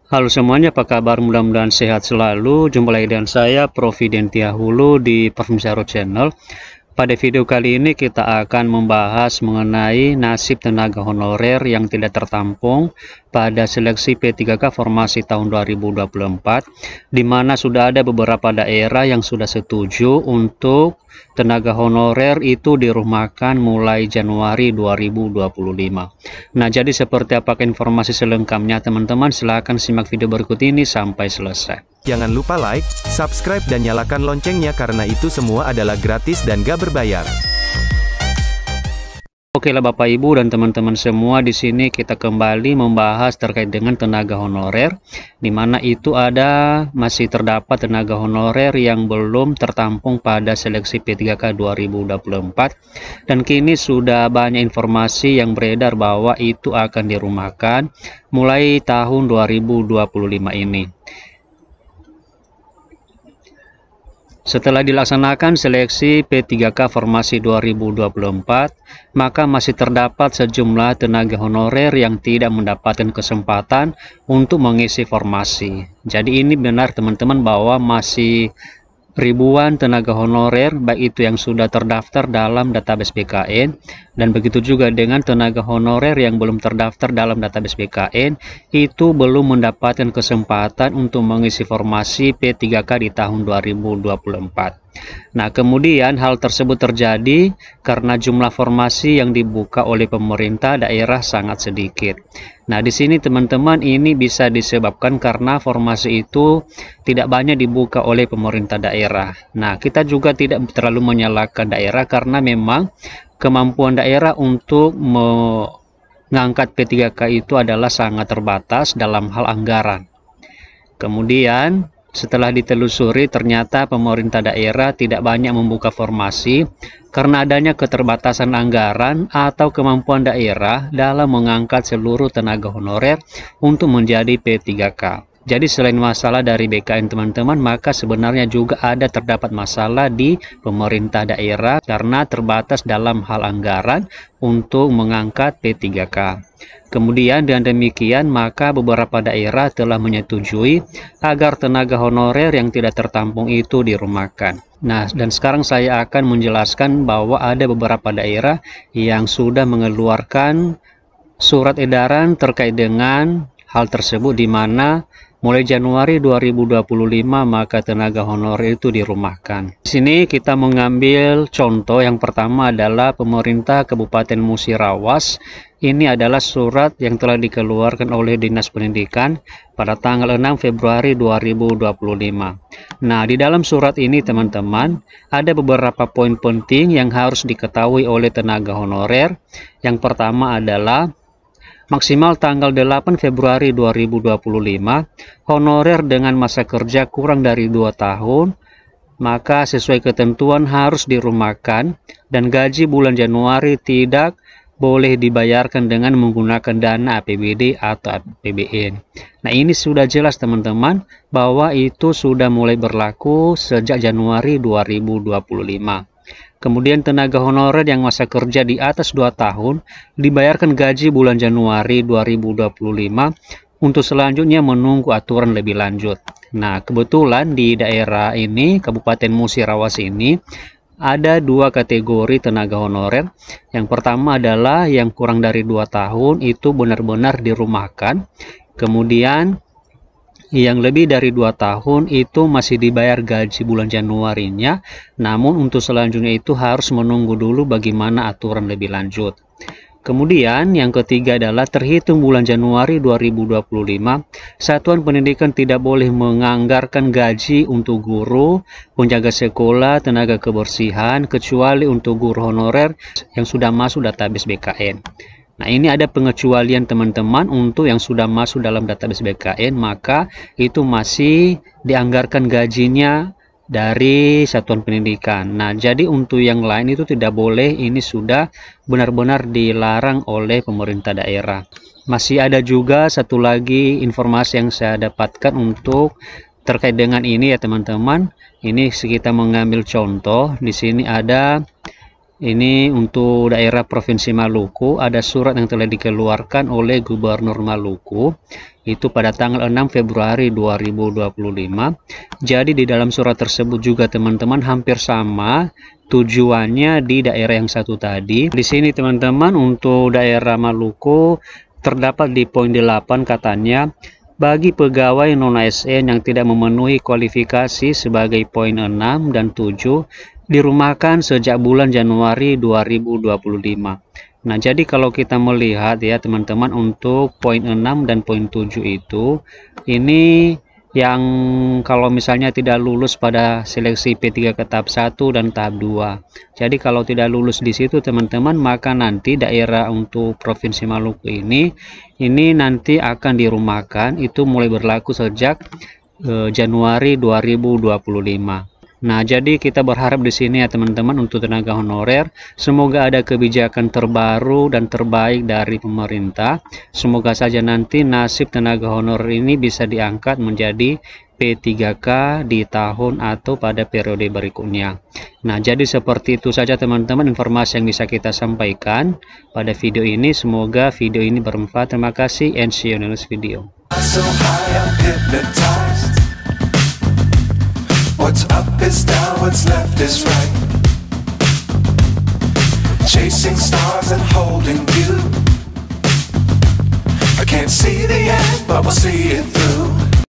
Halo semuanya, apa kabar? Mudah-mudahan sehat selalu. Jumpa lagi dengan saya, Providentia Hulu di Perfumsaro Channel. Pada video kali ini kita akan membahas mengenai nasib tenaga honorer yang tidak tertampung pada seleksi P3K formasi tahun 2024, di mana sudah ada beberapa daerah yang sudah setuju untuk tenaga honorer itu dirumahkan mulai Januari 2025. Nah, jadi seperti apakah informasi selengkapnya teman-teman? Silahkan simak video berikut ini sampai selesai. Jangan lupa like, subscribe dan nyalakan loncengnya karena itu semua adalah gratis dan gak berbayar. Oke lah Bapak Ibu dan teman-teman semua, di sini kita kembali membahas terkait dengan tenaga honorer, di mana itu masih terdapat tenaga honorer yang belum tertampung pada seleksi P3K 2024, dan kini sudah banyak informasi yang beredar bahwa itu akan dirumahkan mulai tahun 2025 ini. Setelah dilaksanakan seleksi P3K formasi 2024, maka masih terdapat sejumlah tenaga honorer yang tidak mendapatkan kesempatan untuk mengisi formasi. Jadi ini benar teman-teman bahwa masih ribuan tenaga honorer, baik itu yang sudah terdaftar dalam database BKN, dan begitu juga dengan tenaga honorer yang belum terdaftar dalam database BKN, itu belum mendapatkan kesempatan untuk mengisi formasi P3K di tahun 2024. Nah, kemudian hal tersebut terjadi karena jumlah formasi yang dibuka oleh pemerintah daerah sangat sedikit. Nah, di sini teman-teman ini bisa disebabkan karena formasi itu tidak banyak dibuka oleh pemerintah daerah. Nah, kita juga tidak terlalu menyalahkan daerah karena memang kemampuan daerah untuk mengangkat P3K itu adalah sangat terbatas dalam hal anggaran. Kemudian setelah ditelusuri, ternyata pemerintah daerah tidak banyak membuka formasi karena adanya keterbatasan anggaran atau kemampuan daerah dalam mengangkat seluruh tenaga honorer untuk menjadi P3K. Jadi selain masalah dari BKN teman-teman, maka sebenarnya juga terdapat masalah di pemerintah daerah karena terbatas dalam hal anggaran untuk mengangkat P3K. Kemudian dengan demikian maka beberapa daerah telah menyetujui agar tenaga honorer yang tidak tertampung itu dirumahkan. Nah, dan sekarang saya akan menjelaskan bahwa ada beberapa daerah yang sudah mengeluarkan surat edaran terkait dengan hal tersebut, di mana mulai Januari 2025 maka tenaga honorer itu dirumahkan. Di sini kita mengambil contoh yang pertama adalah pemerintah Kabupaten Musirawas. Ini adalah surat yang telah dikeluarkan oleh Dinas Pendidikan pada tanggal 6 Februari 2025. Nah, di dalam surat ini teman-teman ada beberapa poin penting yang harus diketahui oleh tenaga honorer. Yang pertama adalah maksimal tanggal 8 Februari 2025, honorer dengan masa kerja kurang dari 2 tahun, maka sesuai ketentuan harus dirumahkan dan gaji bulan Januari tidak boleh dibayarkan dengan menggunakan dana APBD atau APBN. Nah, ini sudah jelas teman-teman bahwa itu sudah mulai berlaku sejak Januari 2025. Kemudian tenaga honorer yang masa kerja di atas 2 tahun dibayarkan gaji bulan Januari 2025 untuk selanjutnya menunggu aturan lebih lanjut. Nah, kebetulan di daerah ini, Kabupaten Musirawas ini, ada 2 kategori tenaga honorer. Yang pertama adalah yang kurang dari 2 tahun itu benar-benar dirumahkan. Kemudian yang lebih dari 2 tahun itu masih dibayar gaji bulan Januarinya, namun untuk selanjutnya itu harus menunggu dulu bagaimana aturan lebih lanjut. Kemudian yang ketiga adalah terhitung bulan Januari 2025, satuan pendidikan tidak boleh menganggarkan gaji untuk guru, penjaga sekolah, tenaga kebersihan, kecuali untuk guru honorer yang sudah masuk database BKN. Nah, ini ada pengecualian teman-teman untuk yang sudah masuk dalam database BKN, maka itu masih dianggarkan gajinya dari satuan pendidikan. Nah, jadi untuk yang lain itu tidak boleh, ini sudah benar-benar dilarang oleh pemerintah daerah. Masih ada juga satu lagi informasi yang saya dapatkan untuk terkait dengan ini ya teman-teman. Ini kita mengambil contoh, di sini ada Ini untuk daerah Provinsi Maluku, ada surat yang telah dikeluarkan oleh Gubernur Maluku, itu pada tanggal 6 Februari 2025. Jadi di dalam surat tersebut juga teman-teman hampir sama tujuannya di daerah yang satu tadi. Di sini teman-teman untuk daerah Maluku terdapat di poin 8 katanya, bagi pegawai non-ASN yang tidak memenuhi kualifikasi sebagai poin 6 dan 7 dirumahkan sejak bulan Januari 2025. Nah, jadi kalau kita melihat ya teman-teman untuk poin 6 dan poin 7 itu, ini yang kalau misalnya tidak lulus pada seleksi P3K tahap 1 dan tahap 2. Jadi kalau tidak lulus di situ teman-teman, maka nanti daerah untuk Provinsi Maluku ini nanti akan dirumahkan, itu mulai berlaku sejak Januari 2025. Nah, jadi kita berharap di sini ya teman-teman untuk tenaga honorer, semoga ada kebijakan terbaru dan terbaik dari pemerintah. Semoga saja nanti nasib tenaga honorer ini bisa diangkat menjadi P3K di tahun atau pada periode berikutnya. Nah, jadi seperti itu saja teman-teman informasi yang bisa kita sampaikan pada video ini. Semoga video ini bermanfaat. Terima kasih and see you in the next video. What's up is down, what's left is right. Chasing stars and holding you. I can't see the end, but we'll see it through.